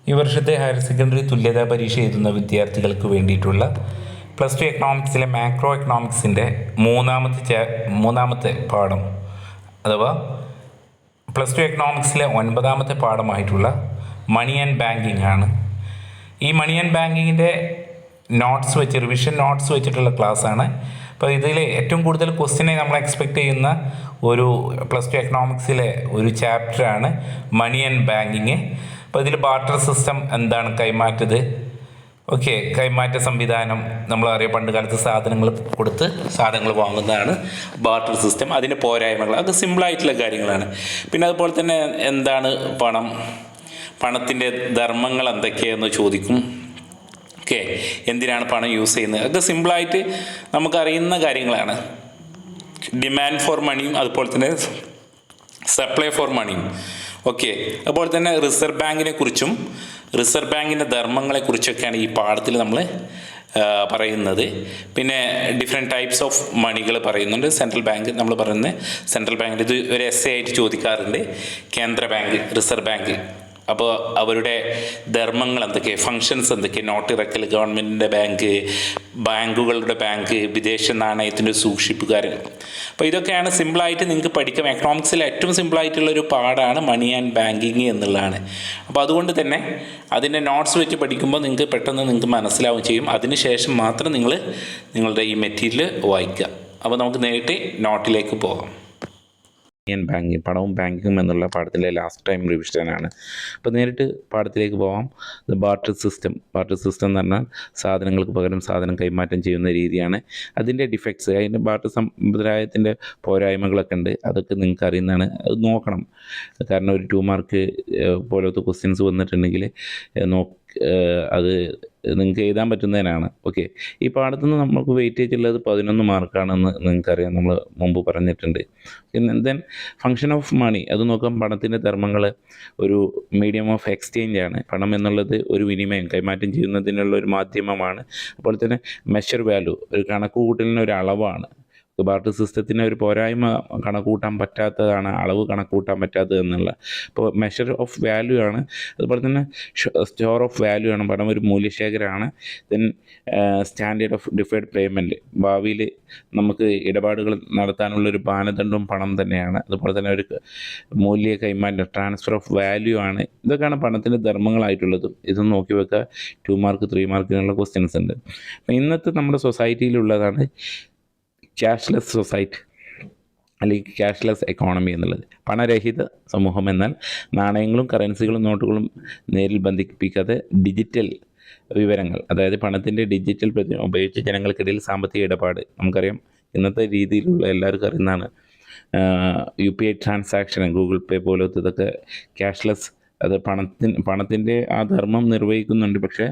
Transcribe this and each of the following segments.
ഈ വർഷത്തെ higher secondary തുല്യതാ പരീക്ഷ എഴുതുന്ന വിദ്യാർത്ഥികൾക്ക് വേണ്ടിയിട്ടുള്ള +2 എക്കണോമിക്സിലെ മാക്രോ എക്കണോമിക്സിൻ്റെ മൂന്നാമത്തെ പാഠം അഥവാ +2 എക്കണോമിക്സിലെ 9ാമത്തെ പാഠമായിട്ടുള്ള മണി ആൻഡ് ബാങ്കിങ് ആണ്. ഈ മണി ആൻഡ് ബാങ്കിങ്ങിൻ്റെ റിവിഷൻ നോട്ട്സ് വെച്ചിട്ടുള്ള ക്ലാസ്സാണ്. അപ്പോൾ ഇതിൽ ഏറ്റവും കൂടുതൽ ക്വസ്റ്റ്യനെ നമ്മൾ എക്സ്പെക്റ്റ് ചെയ്യുന്ന ഒരു +2 എക്കണോമിക്സിലെ ഒരു ചാപ്റ്ററാണ് മണി ആൻഡ് ബാങ്കിങ്. അപ്പോൾ ഇതിൽ ബാർട്ടർ സിസ്റ്റം എന്താണ്, കൈമാറ്റ സംവിധാനം നമ്മളറിയാം. പണ്ട് കാലത്ത് സാധനങ്ങൾ കൊടുത്ത് സാധനങ്ങൾ വാങ്ങുന്നതാണ് ബാർട്ടർ സിസ്റ്റം. അതിൻ്റെ പോരായ്മകൾ, അത് സിമ്പിളായിട്ടുള്ള കാര്യങ്ങളാണ്. പിന്നെ അതുപോലെ തന്നെ എന്താണ് പണത്തിൻ്റെ ധർമ്മങ്ങൾ എന്തൊക്കെയെന്ന് ചോദിക്കും. എന്തിനാണ് പണം യൂസ് ചെയ്യുന്നത്, അതൊക്കെ സിമ്പിളായിട്ട് നമുക്കറിയുന്ന കാര്യങ്ങളാണ്. ഡിമാൻഡ് ഫോർ മണിയും അതുപോലെ തന്നെ സപ്ലൈ ഫോർ മണിയും. അതുപോലെ തന്നെ റിസർവ് ബാങ്കിനെ കുറിച്ചും റിസർവ് ബാങ്കിൻ്റെ ധർമ്മങ്ങളെക്കുറിച്ചൊക്കെയാണ് ഈ പാഠത്തിൽ നമ്മൾ പറയുന്നത്. പിന്നെ ഡിഫറെൻറ്റ് ടൈപ്സ് ഓഫ് മണികൾ പറയുന്നുണ്ട്. സെൻട്രൽ ബാങ്ക് നമ്മൾ പറയുന്നത് സെൻട്രൽ ബാങ്കിൻ്റെ ഇത് ഒരു എസ്സേ ആയിട്ട് ചോദിക്കാറുണ്ട്. കേന്ദ്ര ബാങ്ക്, റിസർവ് ബാങ്ക്, അപ്പോൾ അവരുടെ ധർമ്മങ്ങൾ എന്തൊക്കെ, ഫങ്ഷൻസ് എന്തൊക്കെ, നോട്ട് ഇറക്കൽ, ഗവൺമെൻറ്റിൻ്റെ ബാങ്ക്, ബാങ്കുകളുടെ ബാങ്ക്, വിദേശ നാണയത്തിൻ്റെ സൂക്ഷിപ്പുകാരൻ. അപ്പോൾ ഇതൊക്കെയാണ് സിമ്പിളായിട്ട് നിങ്ങൾക്ക് പഠിക്കാം. എക്കണോമിക്സിൽ ഏറ്റവും സിമ്പിളായിട്ടുള്ളൊരു പാഠമാണ് മണി ആൻഡ് ബാങ്കിങ് എന്നുള്ളതാണ്. അപ്പോൾ അതുകൊണ്ട് തന്നെ അതിൻ്റെ നോട്ട്സ് വെച്ച് പഠിക്കുമ്പോൾ നിങ്ങൾക്ക് പെട്ടെന്ന് മനസ്സിലാവുകയും ചെയ്യും. അതിനുശേഷം മാത്രം നിങ്ങളുടെ ഈ മെറ്റീരിയൽ വായിക്കുക. അപ്പോൾ നമുക്ക് നേരിട്ട് നോട്ടിലേക്ക് പോകാം. ബാങ്കിങ്, പണവും ബാങ്കിങ്ങും എന്നുള്ള പാഠത്തിലെ ലാസ്റ്റ് ടൈം റിവിഷനാണ്. അപ്പോൾ നേരിട്ട് പാഠത്തിലേക്ക് പോകാം. ബാർട്ടർ സിസ്റ്റം എന്ന് പറഞ്ഞാൽ സാധനങ്ങൾക്ക് പകരം സാധനം കൈമാറ്റം ചെയ്യുന്ന രീതിയാണ്. അതിൻ്റെ ഡിഫക്ട്സ്, അതിൻ്റെ ബാർട്ടർ സമ്പ്രദായത്തിൻ്റെ പോരായ്മകളൊക്കെ ഉണ്ട്. അതൊക്കെ നിങ്ങൾക്ക് അറിയുന്നതാണ്. അത് നോക്കണം. കാരണം ഒരു 2 മാർക്ക് പോലത്തെ ക്വസ്റ്റ്യൻസ് വന്നിട്ടുണ്ടെങ്കിൽ അത് നിങ്ങൾക്ക് എഴുതാൻ പറ്റുന്നതിനാണ്. ഈ പാഠത്തു നിന്ന് നമുക്ക് വെയിറ്റേജ് ഉള്ളത് 11 മാർക്കാണെന്ന് നിങ്ങൾക്കറിയാം, നമ്മൾ മുമ്പ് പറഞ്ഞിട്ടുണ്ട്. ദെൻ ഫങ്ഷൻ ഓഫ് മണി, അത് നോക്കാം. പണത്തിൻ്റെ ധർമ്മങ്ങൾ ഒരു മീഡിയം ഓഫ് എക്സ്ചേഞ്ച് ആണ്. പണം എന്നുള്ളത് ഒരു വിനിമയം, കൈമാറ്റം ചെയ്യുന്നതിനുള്ള ഒരു മാധ്യമമാണ്. അതുപോലെ തന്നെ മെഷർ വാല്യൂ, ഒരു കണക്കുകൂട്ടലിന് ഒരു അളവാണ്. ബാർട്ടർ സിസ്റ്റത്തിന് ഒരു പോരായ്മ കണക്കൂട്ടാൻ പറ്റാത്തതാണ്, അളവ് കണക്കൂട്ടാൻ പറ്റാത്തത് എന്നുള്ള. അപ്പോൾ മെഷർ ഓഫ് വാല്യൂ ആണ്. അതുപോലെ തന്നെ സ്റ്റോർ ഓഫ് വാല്യൂ ആണ്. പണം ഒരു മൂല്യശേഖരമാണ്. Then standard of deferred payment, ഭാവിയിൽ നമുക്ക് ഇടപാടുകൾ നടത്താനുള്ളൊരു മാനദണ്ഡവും പണം തന്നെയാണ്. അതുപോലെ തന്നെ ഒരു മൂല്യ കൈമാറ്റം, ട്രാൻസ്ഫർ ഓഫ് വാല്യൂ ആണ്. ഇതൊക്കെയാണ് പണത്തിൻ്റെ ധർമ്മങ്ങളായിട്ടുള്ളതും. ഇതൊന്നും നോക്കി വെക്കുക. 2 മാർക്ക് 3 മാർക്കിനുള്ള ക്വസ്റ്റ്യൻസ് ഉണ്ട്. അപ്പോൾ ഇന്നത്തെ നമ്മുടെ സൊസൈറ്റിയിലുള്ളതാണ് ക്യാഷ്ലെസ് സൊസൈറ്റി അല്ലെങ്കിൽ ക്യാഷ്ലെസ് എക്കോണമി എന്നുള്ളത്. പണരഹിത സമൂഹം എന്നാൽ നാണയങ്ങളും കറൻസികളും നോട്ടുകളും നേരിൽ ബന്ധിപ്പിക്കാതെ ഡിജിറ്റൽ വിവരങ്ങൾ, അതായത് പണത്തിൻ്റെ ഡിജിറ്റൽ ഉപയോഗിച്ച് ജനങ്ങൾക്കിടയിൽ സാമ്പത്തിക ഇടപാട്. നമുക്കറിയാം, ഇന്നത്തെ രീതിയിലുള്ള എല്ലാവർക്കും അറിയുന്നതാണ്. UPI ട്രാൻസാക്ഷൻ, ഗൂഗിൾ പേ പോലത്തെ ഇതൊക്കെ ക്യാഷ്ലെസ്. അത് പണത്തിൻ്റെ ആ ധർമ്മം നിർവഹിക്കുന്നുണ്ട്. പക്ഷേ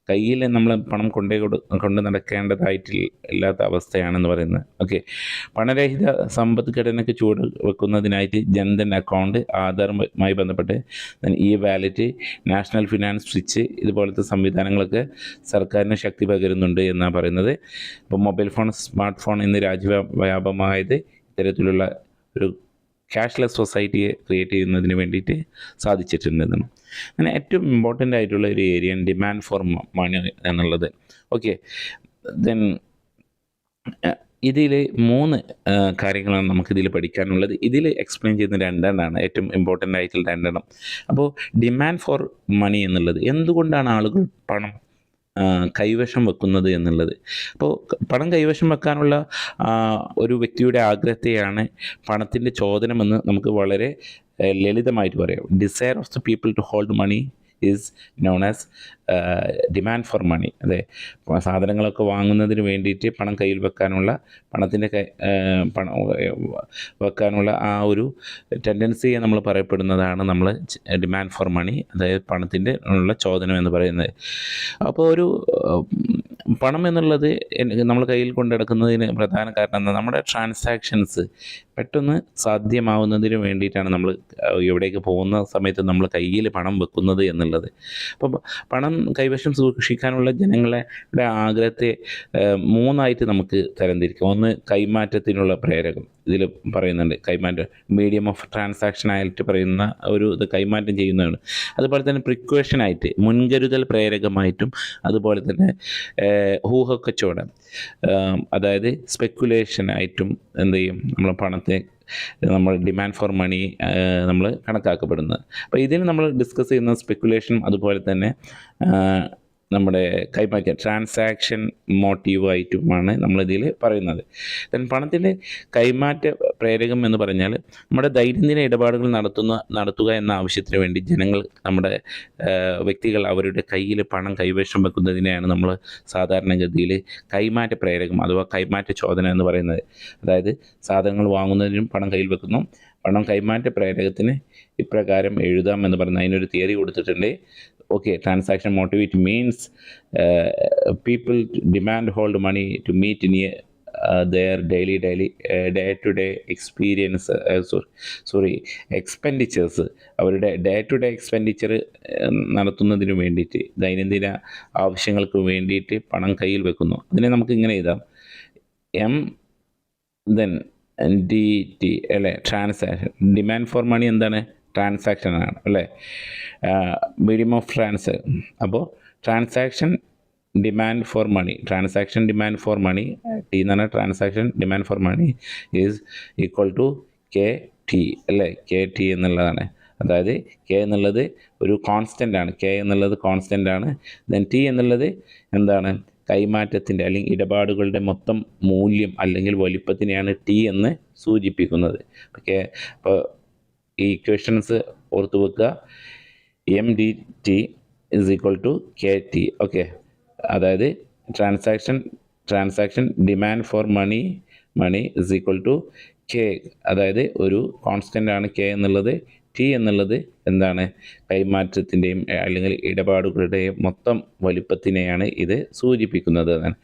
കയ്യിൽ നമ്മൾ പണം കൊണ്ട് നടക്കേണ്ടതായിട്ടില്ലാത്ത അവസ്ഥയാണെന്ന് പറയുന്നത്. പണരഹിത സമ്പദ്ഘടനയ്ക്ക് ചുവട് വെക്കുന്നതിനായിട്ട് ജൻധൻ അക്കൗണ്ട്, ആധാറുമായി ബന്ധപ്പെട്ട് വാലറ്റ്, നാഷണൽ ഫിനാൻസ് സ്വിച്ച്, ഇതുപോലത്തെ സംവിധാനങ്ങളൊക്കെ സർക്കാരിന് ശക്തി പകരുന്നുണ്ട് എന്നാണ് പറയുന്നത്. ഇപ്പോൾ മൊബൈൽ ഫോൺ, സ്മാർട്ട് ഫോൺ ഇന്ന് രാജ്യവ്യാപകമായത് ഇത്തരത്തിലുള്ള ഒരു ക്യാഷ്ലെസ് സൊസൈറ്റിയെ ക്രിയേറ്റ് ചെയ്യുന്നതിന് വേണ്ടിയിട്ട് സാധിച്ചിട്ടുണ്ടെന്നാണ്. അങ്ങനെ ഏറ്റവും ഇമ്പോർട്ടൻ്റ് ആയിട്ടുള്ള ഒരു ഏരിയയാണ് ഡിമാൻഡ് ഫോർ മണി എന്നുള്ളത്. ദെൻ ഇതിൽ 3 കാര്യങ്ങളാണ് നമുക്കിതിൽ പഠിക്കാനുള്ളത്. ഇതിൽ എക്സ്പ്ലെയിൻ ചെയ്യുന്ന 2 ഏറ്റവും ഇമ്പോർട്ടൻ്റ് ആയിട്ടുള്ള 2. അപ്പോൾ ഡിമാൻഡ് ഫോർ മണി എന്നുള്ളത്, എന്തുകൊണ്ടാണ് ആളുകൾ പണം കൈവശം വെക്കുന്നത് എന്നുള്ളത്. അപ്പോൾ പണം കൈവശം വെക്കാനുള്ള ഒരു വ്യക്തിയുടെ ആഗ്രഹത്തെയാണ് പണത്തിൻ്റെ ചോദനമെന്ന് നമുക്ക് വളരെ ലളിതമായിട്ട് പറയാം. Desire of the people to hold money is known as demand for money. അതെ, സാധനങ്ങളൊക്കെ വാങ്ങുന്നതിന് വേണ്ടിയിട്ട് പണം കയ്യിൽ വെക്കാനുള്ള, പണം വെക്കാനുള്ള ആ ഒരു ടെൻഡൻസിയെ നമ്മൾ പറയപ്പെടുന്നതാണ് നമ്മൾ ഡിമാൻഡ് ഫോർ മണി, അതായത് പണത്തിൻ്റെ ഉള്ള ചോദനം എന്ന് പറയുന്നത്. അപ്പോൾ ഒരു പണം എന്നുള്ളത് നമ്മൾ കയ്യിൽ കൊണ്ടു നടക്കുന്നതിന് പ്രധാന കാരണം എന്താ, നമ്മുടെ ട്രാൻസാക്ഷൻസ് പെട്ടെന്ന് സാധ്യമാവുന്നതിന് വേണ്ടിയിട്ടാണ് നമ്മൾ എവിടേക്ക് പോകുന്ന സമയത്ത് നമ്മൾ കയ്യിൽ പണം വെക്കുന്നത് എന്നുള്ളത്. അപ്പം പണം കൈവശം സൂക്ഷിക്കാനുള്ള ജനങ്ങളുടെ ആഗ്രഹത്തെ മൂന്നായിട്ട് നമുക്ക് തരംതിരിക്കാം. ഒന്ന്, കൈമാറ്റത്തിനുള്ള പ്രേരകം. ഇതിൽ പറയുന്നുണ്ട് കൈമാറ്റം, മീഡിയം ഓഫ് ട്രാൻസാക്ഷൻ ആയിട്ട് പറയുന്ന ഒരു ഇത് കൈമാറ്റം ചെയ്യുന്നതാണ്. അതുപോലെ തന്നെ പ്രിക്വേഷനായിട്ട്, മുൻകരുതൽ പ്രേരകമായിട്ടും, അതുപോലെ തന്നെ ഊഹക്കച്ചവടം, അതായത് സ്പെക്കുലേഷനായിട്ടും എന്ത് ചെയ്യും, നമ്മൾ പണത്തെ നമ്മൾ ഡിമാൻഡ് ഫോർ മണി നമ്മൾ കണക്കാക്കപ്പെടുന്നത്. അപ്പോൾ ഇതിന് നമ്മൾ ഡിസ്കസ് ചെയ്യുന്ന സ്പെക്കുലേഷനും അതുപോലെ തന്നെ നമ്മുടെ കൈമാറ്റം ട്രാൻസാക്ഷൻ മോട്ടീവായിട്ടുമാണ് നമ്മളിതിൽ പറയുന്നത്. ദെൻ പണത്തിൻ്റെ കൈമാറ്റ പ്രേരകം എന്ന് പറഞ്ഞാൽ നമ്മുടെ ദൈനംദിന ഇടപാടുകൾ നടത്തുക എന്ന ആവശ്യത്തിന് വേണ്ടി ജനങ്ങൾ, നമ്മുടെ വ്യക്തികൾ അവരുടെ കയ്യിൽ പണം കൈവശം വെക്കുന്നതിനെയാണ് നമ്മൾ സാധാരണഗതിയിൽ കൈമാറ്റ പ്രേരകം അഥവാ കൈമാറ്റ ചോദന എന്ന് പറയുന്നത്. അതായത് സാധനങ്ങൾ വാങ്ങുന്നതിനും പണം കയ്യിൽ വെക്കുന്നു. പണം കൈമാറ്റ പ്രേരകത്തിന് ഇപ്രകാരം എഴുതാം എന്ന് പറയുന്നത് അതിനൊരു തിയറി കൊടുത്തിട്ടുണ്ട്. Okay, transaction motive, it means people demand hold money to meet near their day-to-day experience, expenditures. അവരുടെ day-to-day expenditure നടത്തുന്നതിന് വേണ്ടിയിട്ട്, ദൈനംദിന ആവശ്യങ്ങൾക്ക് വേണ്ടിയിട്ട് പണം കയ്യിൽ വെക്കുന്നു. അതിനെ നമുക്ക് ഇങ്ങനെ എഴുതാം, DT അല്ലേ, ട്രാൻസാക്ഷൻ. ഡിമാൻഡ് ഫോർ മണി എന്താണ്? ട്രാൻസാക്ഷനാണ് അല്ലേ, മീഡിയം ഓഫ് അപ്പോൾ transaction demand for money, transaction demand for money, T എന്ന് പറഞ്ഞാൽ transaction demand for money is equal to KT അല്ലേ, KT എന്നുള്ളതാണ്. അതായത് K എന്നുള്ളത് ഒരു കോൺസ്റ്റൻ്റ് ആണ്, K എന്നുള്ളത് കോൺസ്റ്റൻ്റ് ആണ്. ദെൻ T എന്നുള്ളത് എന്താണ്? കൈമാറ്റത്തിൻ്റെ അല്ലെങ്കിൽ ഇടപാടുകളുടെ മൊത്തം മൂല്യം അല്ലെങ്കിൽ വലിപ്പത്തിനെയാണ് T എന്ന് സൂചിപ്പിക്കുന്നത്. അപ്പോൾ ഈ ഇക്വേഷൻസ് ഓർത്ത് വെക്കുക. MDT is equal to KT. Okay, അതായത് transaction demand for money is equal to K, അതായത് ഒരു കോൺസ്റ്റൻ്റ് ആണ് K എന്നുള്ളത്. T എന്നുള്ളത് എന്താണ്? കൈമാറ്റത്തിൻ്റെയും അല്ലെങ്കിൽ ഇടപാടുകളുടെയും മൊത്തം വലിപ്പത്തിനെയാണ് ഇത് സൂചിപ്പിക്കുന്നത് എന്നാണ്.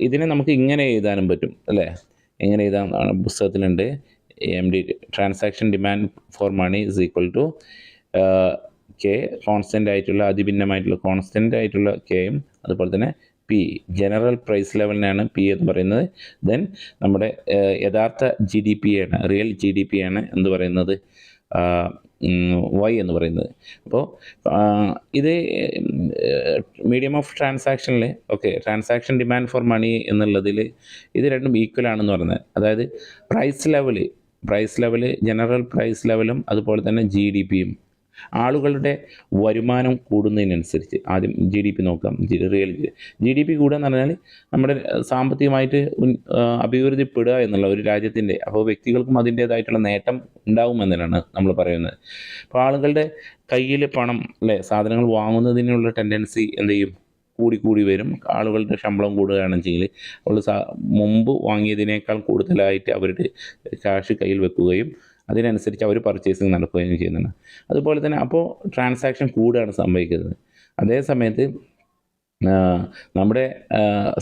ഇതിനെ നമുക്ക് ഇങ്ങനെ എഴുതാനും പറ്റും അല്ലേ? എങ്ങനെ എഴുതാൻ പുസ്തകത്തിലുണ്ട്. Transaction demand for money is equal to K, constant ആയിട്ടുള്ള അതിഭിന്നമായിട്ടുള്ള കോൺസ്റ്റൻ്റ് ആയിട്ടുള്ള Kയും അതുപോലെ തന്നെ P, ജനറൽ പ്രൈസ് ലെവലിനാണ് P എന്ന് പറയുന്നത്. ദെൻ നമ്മുടെ യഥാർത്ഥ GDP ആണ്, റിയൽ GDP ആണ് എന്ത് പറയുന്നത്? Y എന്ന് പറയുന്നത്. അപ്പോൾ ഇത് മീഡിയം ഓഫ് ട്രാൻസാക്ഷനിൽ ട്രാൻസാക്ഷൻ ഡിമാൻഡ് ഫോർ മണി എന്നുള്ളതിൽ ഇത് രണ്ടും ഈക്വൽ ആണെന്ന് പറയുന്നത്. അതായത് പ്രൈസ് ലെവല് ജനറൽ പ്രൈസ് ലെവലും അതുപോലെ തന്നെ GDPയും, ആളുകളുടെ വരുമാനം കൂടുന്നതിനനുസരിച്ച് ആദ്യം GDP നോക്കാം. റിയൽ GDP കൂടുക എന്ന് പറഞ്ഞാൽ നമ്മുടെ സാമ്പത്തികമായിട്ട് അഭിവൃദ്ധിപ്പെടുക എന്നുള്ള ഒരു രാജ്യത്തിൻ്റെ, അപ്പോൾ വ്യക്തികൾക്കും അതിൻ്റേതായിട്ടുള്ള നേട്ടം ഉണ്ടാകുമെന്നാണ് നമ്മൾ പറയുന്നത്. അപ്പോൾ ആളുകളുടെ കയ്യിൽ പണം അല്ലേ, സാധനങ്ങൾ വാങ്ങുന്നതിനുള്ള ടെൻഡൻസി എന്ത് ചെയ്യും? കൂടി വരും. ആളുകളുടെ ശമ്പളം കൂടുകയാണെങ്കിൽ അവൾ മുമ്പ് വാങ്ങിയതിനേക്കാൾ കൂടുതലായിട്ട് അവരുടെ കാശ് കയ്യിൽ വെക്കുകയും അതിനനുസരിച്ച് അവർ പർച്ചേസിങ് നടക്കുകയും ചെയ്യുന്നുണ്ട്. അതുപോലെ തന്നെ അപ്പോൾ ട്രാൻസാക്ഷൻ കൂടുകയാണ് സംഭവിക്കുന്നത്. അതേ സമയത്ത് നമ്മുടെ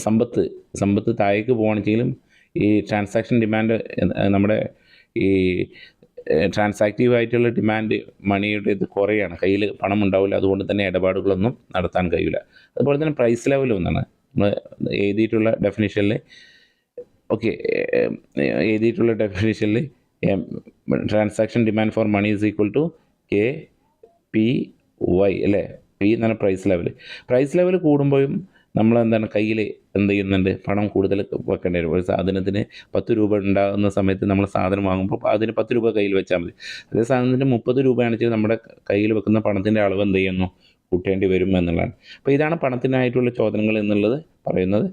സമ്പത്ത് താഴേക്ക് പോകുകയാണെങ്കിലും ഈ ട്രാൻസാക്ഷൻ ഡിമാൻഡ്, നമ്മുടെ ഈ ട്രാൻസാക്റ്റീവ് ആയിട്ടുള്ള ഡിമാൻഡ് മണിയുടെ ഇത് കുറയാണ്. കയ്യിൽ പണം ഉണ്ടാവില്ല, അതുകൊണ്ട് തന്നെ ഇടപാടുകളൊന്നും നടത്താൻ കഴിയില്ല. അതുപോലെ തന്നെ പ്രൈസ് ലെവലും ഒന്നാണ് നമ്മൾ എഴുതിയിട്ടുള്ള ഡെഫിനിഷനിൽ. Transaction demand for money is equal to KPY അല്ലേ. P എന്ന് പറഞ്ഞാൽ പ്രൈസ് ലെവൽ കൂടുമ്പോഴും നമ്മൾ എന്താണ് കയ്യിൽ എന്ത് ചെയ്യുന്നുണ്ട്? പണം കൂടുതൽ വെക്കേണ്ടി വരും. ഒരു സാധനത്തിന് 10 രൂപ ഉണ്ടാകുന്ന സമയത്ത് നമ്മൾ സാധനം വാങ്ങുമ്പോൾ അതിന് 10 രൂപ കയ്യിൽ വെച്ചാൽ മതി. അതേ സാധനത്തിന് 30 രൂപയാണെന്ന് വെച്ചാൽ നമ്മുടെ കയ്യിൽ വെക്കുന്ന പണത്തിൻ്റെ അളവ് എന്ത് ചെയ്യുന്നു? കൂട്ടേണ്ടി വരും എന്നുള്ളതാണ്. അപ്പോൾ ഇതാണ് പണത്തിനായിട്ടുള്ള ചോദനകൾ എന്നുള്ളത് പറയുന്നത്.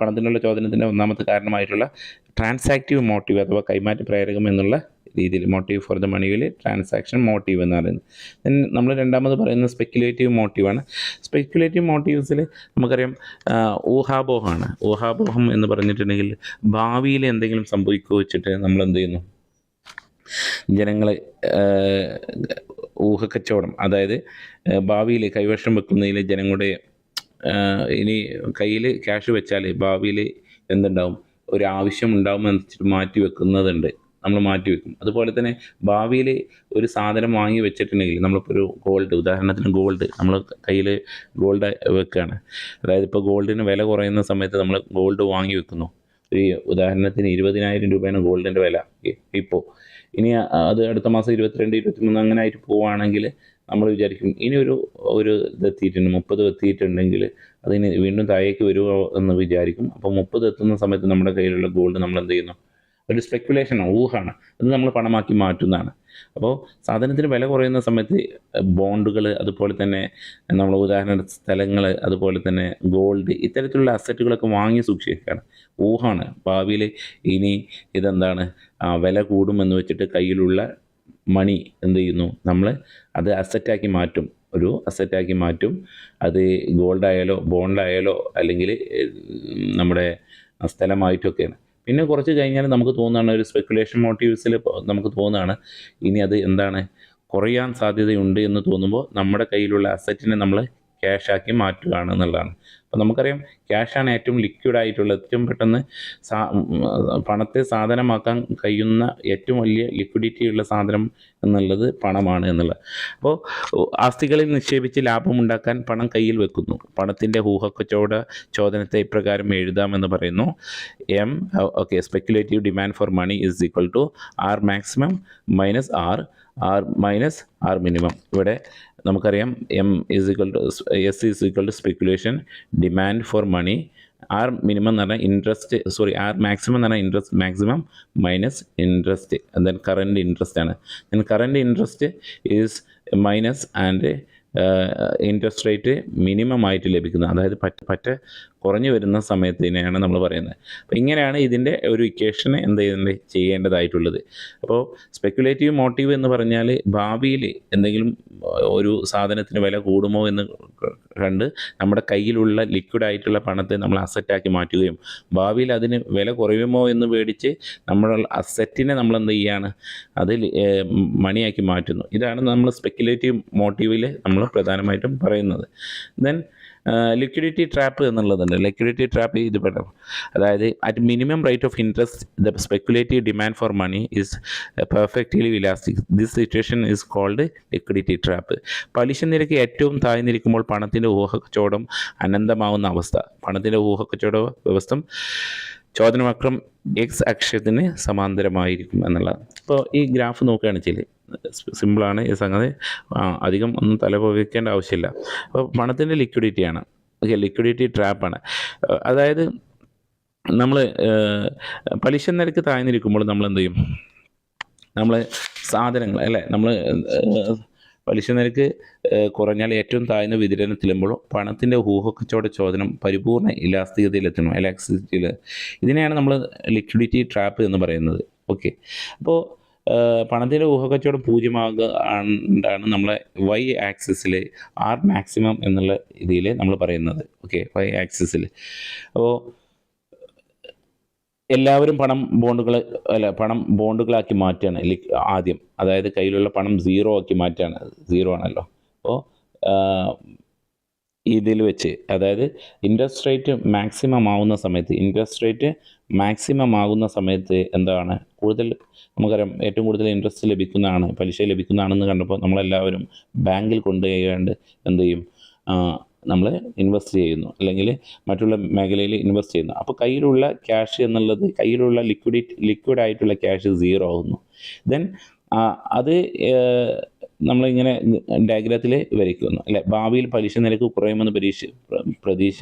പണത്തിനുള്ള ചോദനത്തിൻ്റെ ഒന്നാമത്തെ കാരണമായിട്ടുള്ള ട്രാൻസാക്റ്റീവ് മോട്ടീവ് അഥവാ കൈമാറ്റ പ്രേരകം എന്നുള്ള രീതിയിൽ, മോട്ടീവ് ഫോർ ദ മണിയിൽ ട്രാൻസാക്ഷൻ മോട്ടീവ് എന്ന് പറയുന്നത്. ദെൻ നമ്മൾ രണ്ടാമത് പറയുന്നത് സ്പെക്കുലേറ്റീവ് മോട്ടീവാണ്. സ്പെക്കുലേറ്റീവ് മോട്ടീവ്സിൽ നമുക്കറിയാം ഊഹാപോഹമാണ്. ഊഹാപോഹം എന്ന് പറഞ്ഞിട്ടുണ്ടെങ്കിൽ ഭാവിയിൽ എന്തെങ്കിലും സംഭവിക്കുക വെച്ചിട്ട് നമ്മൾ എന്ത് ചെയ്യുന്നു? ജനങ്ങളെ ഊഹക്കച്ചവടം, അതായത് ഭാവിയിൽ കൈവശം വെക്കുന്നതിൽ ജനങ്ങളുടെ ഇനി കയ്യിൽ ക്യാഷ് വെച്ചാൽ ഭാവിയിൽ എന്തുണ്ടാവും? ഒരു ആവശ്യം ഉണ്ടാകുമെന്ന് വെച്ചിട്ട് മാറ്റി വെക്കുന്നതുണ്ട്, നമ്മൾ മാറ്റി വെക്കും. അതുപോലെ തന്നെ ഭാവിയിൽ ഒരു സാധനം വാങ്ങി വെച്ചിട്ടുണ്ടെങ്കിൽ നമ്മളിപ്പോൾ ഒരു ഗോൾഡ്, ഉദാഹരണത്തിന് ഗോൾഡ് നമ്മൾ കയ്യിൽ ഗോൾഡ് വെക്കുകയാണ്. അതായത് ഇപ്പോൾ ഗോൾഡിന് വില കുറയുന്ന സമയത്ത് നമ്മൾ ഗോൾഡ് വാങ്ങി വെക്കുന്നു. ഒരു ഉദാഹരണത്തിന് 20,000 രൂപയാണ് ഗോൾഡിൻ്റെ വില ഇപ്പോൾ. ഇനി അത് അടുത്ത മാസം 22, 23 അങ്ങനെ ആയിട്ട് പോവുകയാണെങ്കിൽ നമ്മൾ വിചാരിക്കും ഇനി ഒരു ഇതെത്തിയിട്ടുണ്ട് 30 എത്തിയിട്ടുണ്ടെങ്കിൽ അതിന് വീണ്ടും താഴേക്ക് വരുമോ എന്ന് വിചാരിക്കും. അപ്പോൾ 30 എത്തുന്ന സമയത്ത് നമ്മുടെ കയ്യിലുള്ള ഗോൾഡ് നമ്മൾ എന്ത് ചെയ്യുന്നു, ഒരു സ്പെക്കുലേഷനാണ്, ഊഹാണ്, അത് നമ്മൾ പണമാക്കി മാറ്റുന്നതാണ്. അപ്പോൾ സാധനത്തിന് വില കുറയുന്ന സമയത്ത് ബോണ്ടുകൾ, അതുപോലെ തന്നെ നമ്മൾ ഉദാഹരണ സ്ഥലങ്ങൾ, അതുപോലെ തന്നെ ഗോൾഡ്, ഇത്തരത്തിലുള്ള അസറ്റുകളൊക്കെ വാങ്ങി സൂക്ഷിക്കുകയാണ്. ഊഹാണ്, ഭാവിയിൽ ഇനി ഇതെന്താണ് വില കൂടുമെന്ന് വെച്ചിട്ട് കയ്യിലുള്ള മണി എന്ത് ചെയ്യുന്നു, നമ്മൾ അത് അസറ്റാക്കി മാറ്റും, ഒരു അസറ്റാക്കി മാറ്റും. അത് ഗോൾഡായാലോ ബോണ്ടായാലോ അല്ലെങ്കിൽ നമ്മുടെ സ്ഥലമായിട്ടൊക്കെയാണ്. പിന്നെ കുറച്ച് കഴിഞ്ഞാൽ നമുക്ക് തോന്നുകയാണ്, ഒരു സ്പെക്കുലേഷൻ മോട്ടീവ്സിൽ നമുക്ക് തോന്നുകയാണ് ഇനി അത് എന്താണ് കുറയാൻ സാധ്യതയുണ്ട് എന്ന് തോന്നുമ്പോൾ നമ്മുടെ കയ്യിലുള്ള അസറ്റിനെ നമ്മൾ ക്യാഷാക്കി മാറ്റുകയാണ് എന്നുള്ളതാണ്. അപ്പോൾ നമുക്കറിയാം ക്യാഷാണ് ഏറ്റവും ലിക്വിഡായിട്ടുള്ള, ഏറ്റവും പെട്ടെന്ന് പണത്തെ സാധനമാക്കാൻ കഴിയുന്ന ഏറ്റവും വലിയ ലിക്വിഡിറ്റി ഉള്ള സാധനം എന്നുള്ളത് പണമാണ് എന്നുള്ളത്. അപ്പോൾ ആസ്തികളിൽ നിക്ഷേപിച്ച് ലാഭമുണ്ടാക്കാൻ പണം കയ്യിൽ വെക്കുന്നു. പണത്തിൻ്റെ ഊഹക്കച്ചവട ചോദനത്തെ ഇപ്രകാരം എഴുതാമെന്ന് പറയുന്നു. Speculative demand for money is equal to R maximum minus R minus R minimum. ഇവിടെ നമുക്കറിയാം S is equal to speculation demand for money, R minimum എന്ന് പറഞ്ഞാൽ ആർ മാക്സിമം എന്ന് പറഞ്ഞാൽ interest maximum minus interest, then current interest ആണ്. Then current interest is minus and interest rate minimum ആയിട്ട് ലഭിക്കുന്നത്, അതായത് പറ്റ കുറഞ്ഞു വരുന്ന സമയത്തിനെയാണ് നമ്മൾ പറയുന്നത്. അപ്പോൾ ഇങ്ങനെയാണ് ഇതിൻ്റെ ഒരു ഇക്വേഷന് ചെയ്യേണ്ടതായിട്ടുള്ളത്. അപ്പോൾ സ്പെക്കുലേറ്റീവ് മോട്ടീവ് എന്ന് പറഞ്ഞാൽ ഭാവിയിൽ എന്തെങ്കിലും ഒരു സാധനത്തിന് വില കൂടുമോ എന്ന് കണ്ട് നമ്മുടെ കയ്യിലുള്ള ലിക്വിഡായിട്ടുള്ള പണത്തെ നമ്മൾ അസറ്റാക്കി മാറ്റുകയും ഭാവിയിൽ അതിന് വില കുറയുമോ എന്ന് പേടിച്ച് നമ്മുടെ അസറ്റിനെ നമ്മൾ എന്ത് ചെയ്യുകയാണ്, അത് മണിയാക്കി മാറ്റുന്നു. ഇതാണ് നമ്മൾ സ്പെക്കുലേറ്റീവ് മോട്ടീവിൽ നമ്മൾ പ്രധാനമായിട്ടും പറയുന്നത്. ദെൻ ലിക്വിഡിറ്റി ട്രാപ്പ് എന്നുള്ളതുണ്ട്. ലിക്വിഡിറ്റി ട്രാപ്പ് ഇത് പെടും, അതായത് at minimum rate of interest the speculative demand for money is perfectly elastic. This situation is called liquidity trap. പലിശ നിരക്ക് ഏറ്റവും താഴ്ന്നിരിക്കുമ്പോൾ പണത്തിൻ്റെ ഊഹക്കച്ചവടം അനന്തമാവുന്ന അവസ്ഥ. പണത്തിൻ്റെ ഊഹക്കച്ചവട വ്യവസ്ഥ ചോദനവക്രം എക്സ് അക്ഷത്തിന് സമാന്തരമായിരിക്കും എന്നുള്ളതാണ്. അപ്പോൾ ഈ ഗ്രാഫ് നോക്കുകയാണെന്ന് വെച്ചാൽ സിമ്പിളാണ് ഈ സംഗതി, അധികം ഒന്നും തലപോവിക്കേണ്ട ആവശ്യമില്ല. അപ്പോൾ പണത്തിൻ്റെ ലിക്വിഡിറ്റിയാണ്, ലിക്വിഡിറ്റി ട്രാപ്പാണ്. അതായത് നമ്മൾ പലിശ നിരക്ക് താഴ്ന്നിരിക്കുമ്പോൾ നമ്മൾ എന്ത് ചെയ്യും, നമ്മൾ സാധനങ്ങൾ അല്ലേ, നമ്മൾ പലിശ നിരക്ക് കുറഞ്ഞാൽ ഏറ്റവും താഴ്ന്ന വിതരണത്തിലെത്തുമ്പോൾ പണത്തിൻ്റെ ഊഹക്കച്ചവട ചോദനം പരിപൂർണ്ണ ഇലാസ്തികതയിലെത്തണം, ഇലാസ്റ്റിസിറ്റിയിൽ. ഇതിനെയാണ് നമ്മൾ ലിക്വിഡിറ്റി ട്രാപ്പ് എന്ന് പറയുന്നത്. ഓക്കെ, അപ്പോൾ പണത്തിൻ്റെ ഊഹക്കച്ചവടം 0 ആണ്ടാണ് നമ്മളെ വൈ ആക്സിസിൽ ആർ മാക്സിമം എന്നുള്ള രീതിയിൽ നമ്മൾ പറയുന്നത്. ഓക്കെ, വൈ ആക്സിസിൽ. അപ്പോൾ എല്ലാവരും പണം ബോണ്ടുകളാക്കി മാറ്റുകയാണ് ആദ്യം, അതായത് കയ്യിലുള്ള പണം 0 ആക്കി മാറ്റുകയാണ്. 0 ആണല്ലോ. അപ്പോൾ ഇതിൽ വെച്ച്, അതായത് ഇൻട്രസ്റ്റ് റേറ്റ് മാക്സിമം ആകുന്ന സമയത്ത് എന്താണ് കൂടുതൽ നമുക്കറിയാം, ഏറ്റവും കൂടുതൽ ഇൻട്രസ്റ്റ് ലഭിക്കുന്നതാണ്, പലിശ ലഭിക്കുന്നതാണെന്ന് കണ്ടപ്പോൾ നമ്മളെല്ലാവരും ബാങ്കിൽ കൊണ്ടുപോയാണ്ട് എന്ത് ചെയ്യും, നമ്മൾ ഇൻവെസ്റ്റ് ചെയ്യുന്നു, അല്ലെങ്കിൽ മറ്റുള്ള മേഖലയിൽ ഇൻവെസ്റ്റ് ചെയ്യുന്നു. അപ്പോൾ കയ്യിലുള്ള ക്യാഷ് എന്നുള്ളത്, കയ്യിലുള്ള ലിക്വിഡായിട്ടുള്ള ക്യാഷ് 0 ആകുന്നു. ദെൻ അത് നമ്മളിങ്ങനെ ഡയഗ്രത്തിൽ വരയ്ക്കുന്നു അല്ലേ. ഭാവിയിൽ പലിശ നിരക്ക് കുറയുമെന്ന് പ്രതീക്ഷ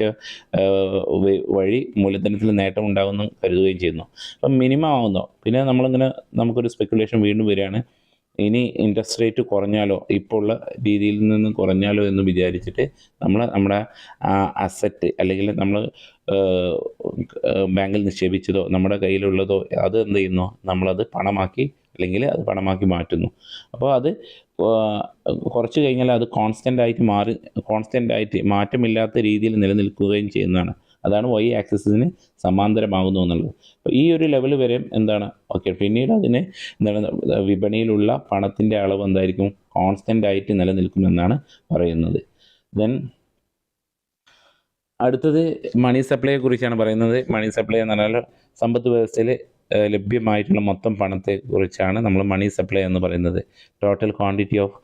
വഴി മൂലധനത്തിൽ നേട്ടം ഉണ്ടാകുമെന്ന് കരുതുകയും ചെയ്യുന്നു. അപ്പം മിനിമം ആവുന്നു. പിന്നെ നമുക്കൊരു സ്പെക്കുലേഷൻ വീണ്ടും വരികയാണ്, ഇനി ഇൻട്രസ്റ്റ് റേറ്റ് കുറഞ്ഞാലോ, ഇപ്പോൾ ഉള്ള രീതിയിൽ നിന്ന് കുറഞ്ഞാലോ എന്ന് വിചാരിച്ചിട്ട് നമ്മുടെ അസറ്റ് അല്ലെങ്കിൽ നമ്മൾ ബാങ്കിൽ നിക്ഷേപിച്ചതോ നമ്മുടെ കയ്യിലുള്ളതോ അത് എന്ത് ചെയ്യുന്നു, നമ്മളത് പണമാക്കി മാറ്റുന്നു. അപ്പോൾ അത് കുറച്ച് കഴിഞ്ഞാൽ അത് കോൺസ്റ്റൻ്റ് ആയിട്ട് മാറ്റമില്ലാത്ത രീതിയിൽ നിലനിൽക്കുകയും ചെയ്യുന്നതാണ്. അതാണ് വൈ ആക്സിസിന് സമാന്തരമാകുന്നു എന്നുള്ളത്. അപ്പോൾ ഈ ഒരു ലെവൽ വരെ എന്താണ് ഓക്കെ. പിന്നീട് അതിന് വിപണിയിലുള്ള പണത്തിൻ്റെ അളവ് എന്തായിരിക്കും, കോൺസ്റ്റൻ്റ് ആയിട്ട് നിലനിൽക്കുമെന്നാണ് പറയുന്നത്. ദെൻ അടുത്തത് മണി സപ്ലൈയെ കുറിച്ചാണ് പറയുന്നത്. മണി സപ്ലൈ എന്ന് പറഞ്ഞാൽ സമ്പദ് വ്യവസ്ഥയിൽ ലഭ്യമായിട്ടുള്ള മൊത്തം പണത്തെ കുറിച്ചാണ് നമ്മൾ മണി സപ്ലൈ എന്ന് പറയുന്നത്. Total quantity of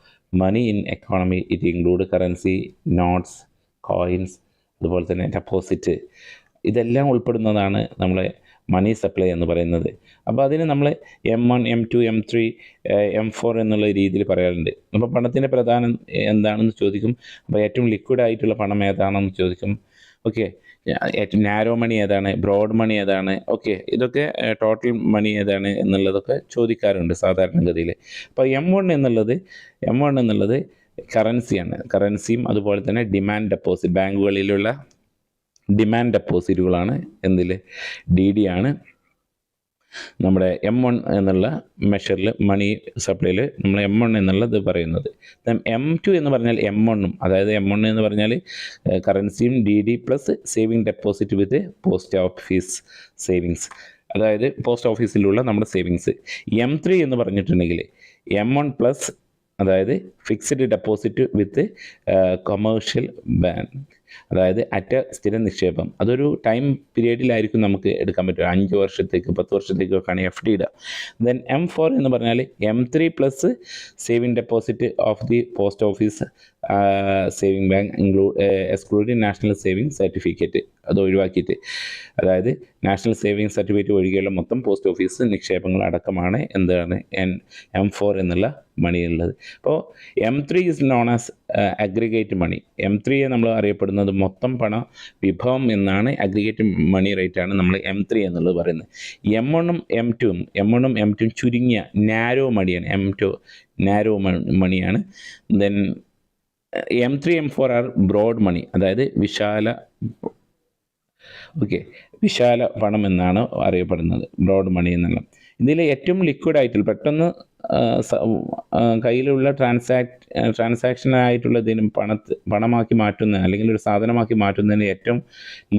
money in economy, it include currency, notes, coins, അതുപോലെ തന്നെ ഡെപ്പോസിറ്റ്, ഇതെല്ലാം ഉൾപ്പെടുന്നതാണ് നമ്മളെ മണി സപ്ലൈ എന്ന് പറയുന്നത്. അപ്പോൾ അതിന് നമ്മൾ M1, M2, M3, M4 എന്നുള്ള രീതിയിൽ പറയാറുണ്ട്. അപ്പോൾ പണത്തിൻ്റെ പ്രധാനം എന്താണെന്ന് ചോദിക്കും. അപ്പോൾ ഏറ്റവും ലിക്വിഡ് ആയിട്ടുള്ള പണം ഏതാണെന്ന് ചോദിക്കും. ഓക്കെ, ഏറ്റവും നാരോ മണി ഏതാണ്, ബ്രോഡ് മണി ഏതാണ്, ഓക്കെ, ഇതൊക്കെ ടോട്ടൽ മണി ഏതാണ് എന്നുള്ളതൊക്കെ ചോദിക്കാറുണ്ട് സാധാരണഗതിയിൽ. അപ്പോൾ M1 എന്നുള്ളത് കറൻസിയാണ്. കറൻസിയും അതുപോലെ തന്നെ ഡിമാൻഡ് ഡെപ്പോസിറ്റ്, ബാങ്കുകളിലുള്ള ഡിമാൻഡ് ഡെപ്പോസിറ്റുകളാണ്. എന്തിൽ? DD ആണ് നമ്മുടെ M1 എന്നുള്ള മെഷറിൽ, മണി സപ്ലൈയിൽ നമ്മൾ M1 എന്നുള്ളത് പറയുന്നത്. M2 എന്ന് പറഞ്ഞാൽ M1, അതായത് M1 എന്ന് പറഞ്ഞാൽ കറൻസിയും DD plus saving deposit with post office savings, അതായത് പോസ്റ്റ് ഓഫീസിലുള്ള നമ്മുടെ സേവിങ്സ്. M3 എന്ന് പറഞ്ഞിട്ടുണ്ടെങ്കിൽ M1 പ്ലസ്, അതായത് ഫിക്സ്ഡ് ഡെപ്പോസിറ്റ് വിത്ത് കൊമേഴ്ഷ്യൽ ബാങ്ക്, അതായത് സ്ഥിര നിക്ഷേപം. അതൊരു ടൈം പീരീഡിലായിരിക്കും നമുക്ക് എടുക്കാൻ പറ്റുക. 5 വർഷത്തേക്ക് 10 വർഷത്തേക്കൊക്കെയാണ് FD ഇടുക. ദെൻ M4 എന്ന് പറഞ്ഞാൽ M3 plus saving deposit of the post office saving bank excluding national saving certificate, അത് ഒഴിവാക്കിയിട്ട്, അതായത് നാഷണൽ സേവിങ് സർട്ടിഫിക്കറ്റ് ഒഴികെയുള്ള മൊത്തം പോസ്റ്റ് ഓഫീസ് നിക്ഷേപങ്ങൾ അടക്കമാണ് എന്താണ് M4 എന്നുള്ള മണിയുള്ളത്. അപ്പോൾ M3 is known as aggregate money. M3 നമ്മൾ അറിയപ്പെടുന്നത് മൊത്തം പണ വിഭവം എന്നാണ്. അഗ്രിഗേറ്റ് മണി റേറ്റാണ് നമ്മൾ M3 എന്നുള്ളത് പറയുന്നത്. M1ഉം M2ഉം ചുരുങ്ങിയ നാരോ മണിയാണ്. M2 നാരോ മണിയാണ്. Then M3, M4 R broad മണി, അതായത് വിശാല പണം എന്നാണ് അറിയപ്പെടുന്നത്, ബ്രോഡ് മണി എന്നുള്ള. ഇതിൽ ഏറ്റവും ലിക്വിഡ് ആയിട്ടുള്ള, പെട്ടെന്ന് കയ്യിലുള്ള ട്രാൻസാക്ഷനായിട്ടുള്ളതിന് പണമാക്കി മാറ്റുന്ന, അല്ലെങ്കിൽ ഒരു സാധനമാക്കി മാറ്റുന്നതിന് ഏറ്റവും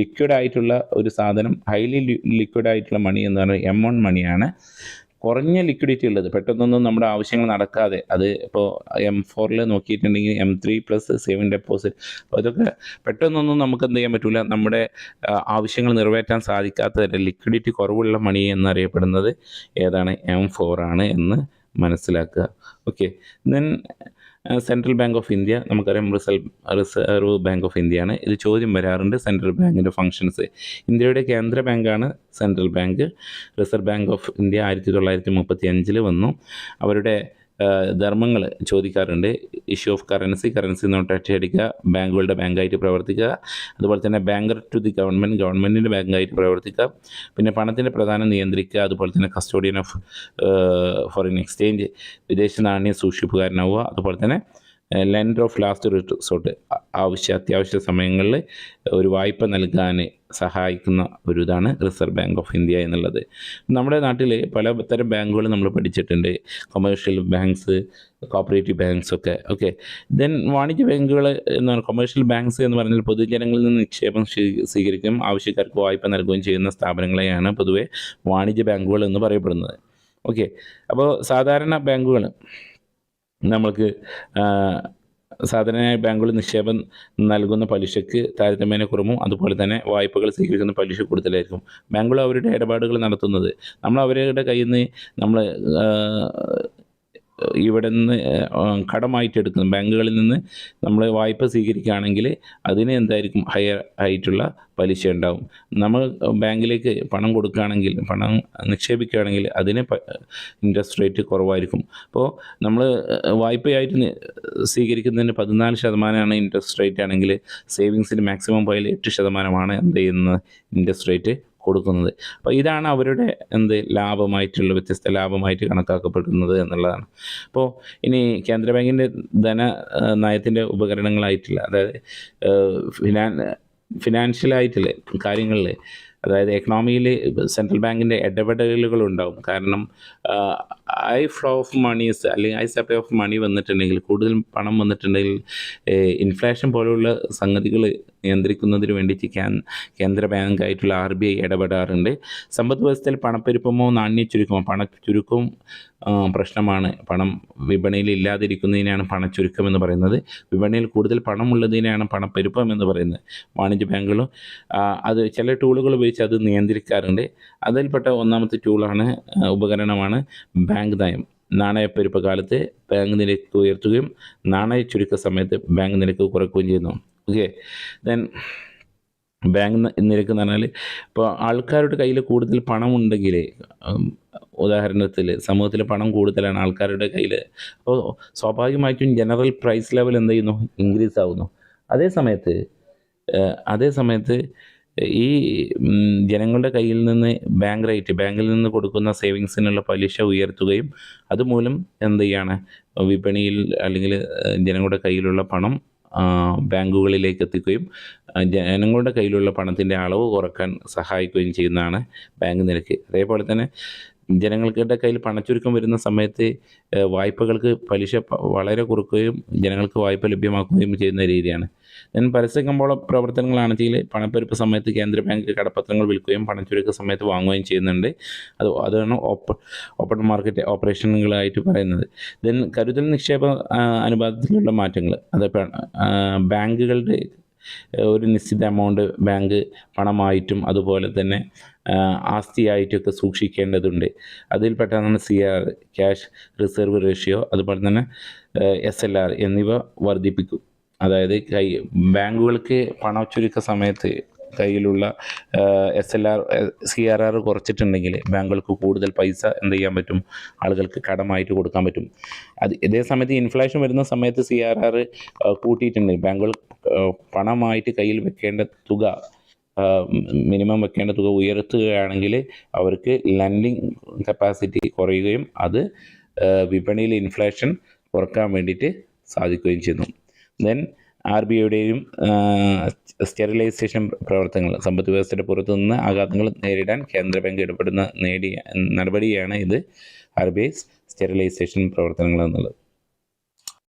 ലിക്വിഡ് ആയിട്ടുള്ള ഒരു സാധനം, ഹൈലി ലിക്വിഡ് ആയിട്ടുള്ള മണി എന്ന് പറയുന്നത് M1 മണിയാണ്. കുറഞ്ഞ ലിക്വിഡിറ്റി ഉള്ളത്, പെട്ടെന്നൊന്നും നമ്മുടെ ആവശ്യങ്ങൾ നടക്കാതെ, അത് ഇപ്പോൾ M4 നോക്കിയിട്ടുണ്ടെങ്കിൽ M3 plus saving deposit, അപ്പോൾ ഇതൊക്കെ പെട്ടെന്നൊന്നും നമുക്ക് എന്ത് ചെയ്യാൻ പറ്റില്ല, നമ്മുടെ ആവശ്യങ്ങൾ നിറവേറ്റാൻ സാധിക്കാത്ത ലിക്വിഡിറ്റി കുറവുള്ള മണി എന്നറിയപ്പെടുന്നത് ഏതാണ്? M4 ആണ് എന്ന് മനസ്സിലാക്കുക. Okay, then central bank of India, നമുക്കറിയാം റിസർവ് ബാങ്ക് ഓഫ് ഇന്ത്യയാണ്. ഇത് ചോദ്യം വരാറുണ്ട്, സെൻട്രൽ ബാങ്കിൻ്റെ ഫങ്ഷൻസ്. ഇന്ത്യയുടെ കേന്ദ്ര ബാങ്കാണ് central bank. Reserve bank of India 1935 വന്നു. അവരുടെ ധർമ്മങ്ങൾ ചോദിക്കാറുണ്ട്. ഇഷ്യൂ ഓഫ് കറൻസി നോട്ട് അച്ചടിക്കുക, ബാങ്കുകളുടെ ബാങ്കായിട്ട് പ്രവർത്തിക്കുക, അതുപോലെ തന്നെ ബാങ്കർ ടു ദി ഗവൺമെൻറ്റിൻ്റെ ബാങ്കായിട്ട് പ്രവർത്തിക്കുക, പിന്നെ പണത്തിൻ്റെ പ്രധാനം നിയന്ത്രിക്കുക, അതുപോലെ തന്നെ കസ്റ്റോഡിയൻ ഓഫ് ഫോറിൻ എക്സ്ചേഞ്ച്, വിദേശ നാണ്യ സൂക്ഷിപ്പുകാരനാവുക, അതുപോലെ തന്നെ ലെൻഡർ ഓഫ് ലാസ്റ്റ് റിസോർട്ട്, അത്യാവശ്യ സമയങ്ങളിൽ ഒരു വായ്പ നൽകാൻ സഹായിക്കുന്ന ഒരു ഇതാണ് റിസർവ് ബാങ്ക് ഓഫ് ഇന്ത്യ എന്നുള്ളത്. നമ്മുടെ നാട്ടിൽ പലതരം ബാങ്കുകൾ നമ്മൾ പഠിച്ചിട്ടുണ്ട്, കൊമേഴ്ഷ്യൽ ബാങ്ക്സ്, കോപ്പറേറ്റീവ് ബാങ്ക്സ് ഒക്കെ. ഓക്കെ, ദെൻ വാണിജ്യ ബാങ്കുകൾ എന്ന് പറഞ്ഞാൽ കൊമേഴ്ഷ്യൽ ബാങ്ക്സ് എന്ന് പറഞ്ഞാൽ പൊതുജനങ്ങളിൽ നിന്ന് നിക്ഷേപം സ്വീകരിക്കുകയും ആവശ്യക്കാർക്ക് വായ്പ നൽകുകയും ചെയ്യുന്ന സ്ഥാപനങ്ങളെയാണ് പൊതുവെ വാണിജ്യ ബാങ്കുകൾ എന്ന് പറയപ്പെടുന്നത്. ഓക്കെ, അപ്പോൾ സാധാരണ ബാങ്കുകൾ നമ്മൾക്ക് സാധാരണയായി ബാങ്കുകൾ നിക്ഷേപം നൽകുന്ന പലിശയ്ക്ക് താരതമ്യേന കുറവും, അതുപോലെ തന്നെ വായ്പകൾ സ്വീകരിക്കുന്ന പലിശ കൂടുതലായിരിക്കും. ബാങ്കുകൾ അവരുടെ ഇടപാടുകൾ നടത്തുന്നത്, നമ്മൾ അവരുടെ കയ്യിൽ നിന്ന് നമ്മൾ ഇവിടെ നിന്ന് കടമായിട്ട് എടുക്കുന്ന ബാങ്കുകളിൽ നിന്ന് നമ്മൾ വായ്പ സ്വീകരിക്കുകയാണെങ്കിൽ അതിന് എന്തായിരിക്കും? ഹയർ ആയിട്ടുള്ള പലിശ ഉണ്ടാവും. നമ്മൾ ബാങ്കിലേക്ക് പണം കൊടുക്കുകയാണെങ്കിൽ, പണം നിക്ഷേപിക്കുകയാണെങ്കിൽ അതിന് ഇൻട്രസ്റ്റ് റേറ്റ് കുറവായിരിക്കും. അപ്പോൾ നമ്മൾ വായ്പയായിട്ട് സ്വീകരിക്കുന്നതിന് 14% ഇൻട്രസ്റ്റ് റേറ്റ് ആണെങ്കിൽ സേവിങ്സിന് മാക്സിമം പോയാൽ 8% എന്ത് ചെയ്യുന്നത്? ഇൻട്രസ്റ്റ് റേറ്റ് കൊടുക്കുന്നത്. അപ്പോൾ ഇതാണ് അവരുടെ ലാഭമായിട്ടുള്ള, വ്യത്യസ്ത ലാഭമായിട്ട് കണക്കാക്കപ്പെടുന്നത് എന്നുള്ളതാണ്. അപ്പോൾ ഇനി കേന്ദ്ര ബാങ്കിൻ്റെ നയത്തിൻ്റെ ഉപകരണങ്ങളായിട്ടുള്ള, അതായത് ഫിനാൻഷ്യലായിട്ടുള്ള കാര്യങ്ങളിൽ അതായത് എക്കണോമിയിൽ സെൻട്രൽ ബാങ്കിൻ്റെ ഇടപെടലുകളുണ്ടാവും. കാരണം ഹൈ ഫ്ലോ ഓഫ് മണീസ് അല്ലെങ്കിൽ ഹൈ സപ്ലൈ ഓഫ് മണി വന്നിട്ടുണ്ടെങ്കിൽ, കൂടുതൽ പണം വന്നിട്ടുണ്ടെങ്കിൽ ഇൻഫ്ലേഷൻ പോലുള്ള സംഗതികൾ നിയന്ത്രിക്കുന്നതിന് വേണ്ടിയിട്ട് കേന്ദ്ര ബാങ്കായിട്ടുള്ള RBI ഇടപെടാറുണ്ട്. സമ്പദ് വ്യവസ്ഥയിൽ പണപ്പെരുപ്പമോ നാണ്യച്ചുരുക്കമോ, പണച്ചുരുക്കവും പ്രശ്നമാണ്. പണം വിപണിയിൽ ഇല്ലാതിരിക്കുന്നതിനെയാണ് പണച്ചുരുക്കം എന്ന് പറയുന്നത്. വിപണിയിൽ കൂടുതൽ പണമുള്ളതിനെയാണ് പണപ്പെരുപ്പം എന്ന് പറയുന്നത്. വാണിജ്യ ബാങ്കുകളും അത് ചില ടൂളുകൾ ഉപയോഗിച്ച് അത് നിയന്ത്രിക്കാറുണ്ട്. അതിൽപ്പെട്ട ഒന്നാമത്തെ ടൂളാണ്, ഉപകരണമാണ് ബാങ്ക് നയം. നാണയപ്പെരുപ്പ കാലത്ത് ബാങ്ക് നിരക്ക് ഉയർത്തുകയും നാണയ ചുരുക്ക സമയത്ത് ബാങ്ക് നിരക്ക് കുറയ്ക്കുകയും ചെയ്യുന്നു. ഓക്കെ, ദെൻ ബാങ്ക് നിരക്ക് എന്ന് പറഞ്ഞാൽ, ഇപ്പോൾ ആൾക്കാരുടെ കയ്യിൽ കൂടുതൽ പണമുണ്ടെങ്കിൽ, ഉദാഹരണത്തിൽ സമൂഹത്തിൽ പണം കൂടുതലാണ് ആൾക്കാരുടെ കയ്യിൽ, അപ്പോൾ സ്വാഭാവികമായിട്ടും ജനറൽ പ്രൈസ് ലെവൽ എന്ത് ചെയ്യുന്നു, ഇൻക്രീസ് ആവുന്നു. അതേ സമയത്ത് ഈ ജനങ്ങളുടെ കയ്യിൽ നിന്ന് ബാങ്കിൽ നിന്ന് കൊടുക്കുന്ന സേവിങ്സിനുള്ള പലിശ ഉയർത്തുകയും അതുമൂലം എന്ത് ചെയ്യാണ്, വിപണിയിൽ അല്ലെങ്കിൽ ജനങ്ങളുടെ കയ്യിലുള്ള പണം ബാങ്കുകളിലേക്ക് എത്തിക്കുകയും ജനങ്ങളുടെ കയ്യിലുള്ള പണത്തിൻ്റെ അളവ് കുറക്കാൻ സഹായിക്കുകയും ചെയ്യുന്നതാണ് ബാങ്ക് നിരക്ക്. അതേപോലെ തന്നെ ജനങ്ങളുടെ കയ്യിൽ പണച്ചുരുക്കം വരുന്ന സമയത്ത് വായ്പകൾക്ക് പലിശ വളരെ കുറക്കുകയും ജനങ്ങൾക്ക് വായ്പ ലഭ്യമാക്കുകയും ചെയ്യുന്ന രീതിയാണ്. ദെൻ പരസ്യ കമ്പോള പ്രവർത്തനങ്ങളാണെങ്കിൽ പണപ്പെരുപ്പ സമയത്ത് കേന്ദ്ര ബാങ്ക് കടപ്പത്രങ്ങൾ വിൽക്കുകയും പണച്ചുരുക്ക സമയത്ത് വാങ്ങുകയും ചെയ്യുന്നുണ്ട്. അതാണ് ഓപ്പൺ മാർക്കറ്റ് ഓപ്പറേഷനുകളായിട്ട് പറയുന്നത്. ദെൻ കരുതൽ നിക്ഷേപ അനുപാതത്തിലുള്ള മാറ്റങ്ങൾ, അത് ബാങ്കുകളുടെ ഒരു നിശ്ചിത എമൗണ്ട് ബാങ്ക് പണമായിട്ടും അതുപോലെ തന്നെ ആസ്തിയായിട്ടൊക്കെ സൂക്ഷിക്കേണ്ടതുണ്ട്. അതിൽപ്പെട്ടതാണ് CR, ക്യാഷ് റിസർവ് റേഷ്യോ, അതുപോലെ തന്നെ SLR എന്നിവ വർദ്ധിപ്പിക്കും. അതായത് ബാങ്കുകൾക്ക് പണച്ചുരുക്ക സമയത്ത് കയ്യിലുള്ള SLR CRR കുറച്ചിട്ടുണ്ടെങ്കിൽ ബാങ്കുകൾക്ക് കൂടുതൽ പൈസ എന്ത് ചെയ്യാൻ പറ്റും, ആളുകൾക്ക് കടമായിട്ട് കൊടുക്കാൻ പറ്റും. ഇതേ സമയത്ത് ഇൻഫ്ലേഷൻ വരുന്ന സമയത്ത് CRR കൂട്ടിയിട്ടുണ്ടെങ്കിൽ ബാങ്കുകൾ പണമായിട്ട് കയ്യിൽ വെക്കേണ്ട തുക, മിനിമം വെക്കേണ്ട തുക ഉയർത്തുകയാണെങ്കിൽ അവർക്ക് ലെൻഡിങ് കപ്പാസിറ്റി കുറയുകയും അത് വിപണിയിൽ ഇൻഫ്ലേഷൻ കുറക്കാൻ വേണ്ടിയിട്ട് സാധിക്കുകയും ചെയ്യുന്നു. ദെൻ RBIയുടെയും സ്റ്റെറിലൈസേഷൻ പ്രവർത്തനങ്ങൾ, സമ്പദ് വ്യവസ്ഥയുടെ പുറത്തുനിന്ന് ആഘാതങ്ങൾ നേരിടാൻ കേന്ദ്ര ബാങ്ക് ഇടപെടുന്ന നടപടിയാണ് ഇത് RBI സ്റ്റെറിലൈസേഷൻ പ്രവർത്തനങ്ങൾ എന്നുള്ളത്.